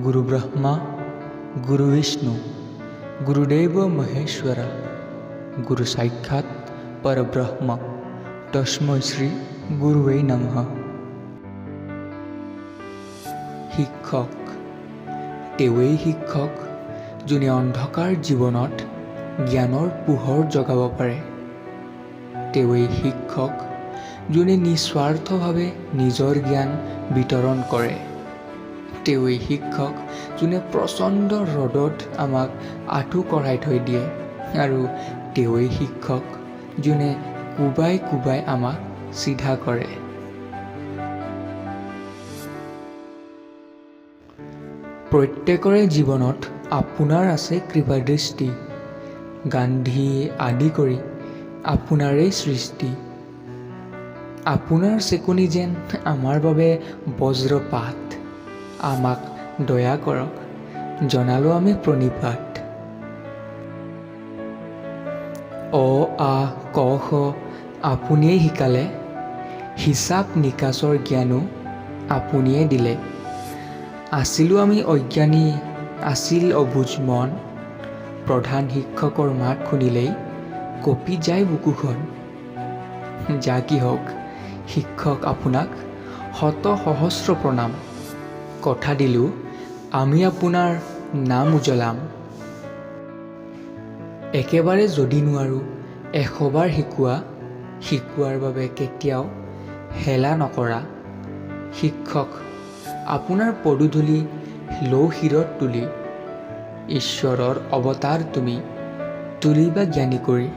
गुरु ब्रह्मा गुरु विष्णु गुरुदेव महेश्वर गुरु साक्षात परब्रह्म तस्मै श्री गुरुवे नमः। শিক্ষক তেৱেই শিক্ষক যোনে অন্ধকাৰ জীৱনত জ্ঞানৰ পোহৰ জগাব পাৰে। তেৱেই শিক্ষক যোনে নিস্বাৰ্থভাৱে নিজৰ জ্ঞান বিতৰণ কৰে। তেৱেই শিক্ষক যোনে প্ৰচণ্ড ৰ'দত আমাক আঁঠু কঢ়াই থৈ দিয়ে আৰু তেৱেই শিক্ষক যোনে কোবাই কোবাই আমাক চিধা কৰে। প্ৰত্যেকৰে জীৱনত আপোনাৰ আছে কৃপাদৃষ্টি। গান্ধী আদি কৰি আপোনাৰেই সৃষ্টি। আপোনাৰ চেকনি যেন আমাৰ বাবে বজ্ৰপাত। আমাক দয়া কৰক, জনালো আমি প্ৰণিপাত। অ আ ক খ আপুনিয়েই শিকালে, হিচাপ নিকাচৰ জ্ঞানো আপুনিয়ে দিলে। আছিলোঁ আমি অজ্ঞানী, আছিল অবুজ মন, প্ৰধান শিক্ষকৰ মাত শুনিলেই কঁপি যায় বুকুখন। যা কি হওক, শিক্ষক আপোনাক শত সহস্ৰ প্ৰণাম। কথা দিলোঁ আমি আপোনাৰ নাম উজ্বলাম। একেবাৰে যদি নোৱাৰোঁ 100 বাৰ শিকোৱাৰ বাবে কেতিয়াও হেলা নকৰা। শিক্ষক আপোনাৰ পদুধূলি লৌ শিৰত তুলি ঈশ্বৰৰ অৱতাৰ তুমি তুলিবা জ্ঞানী কৰি।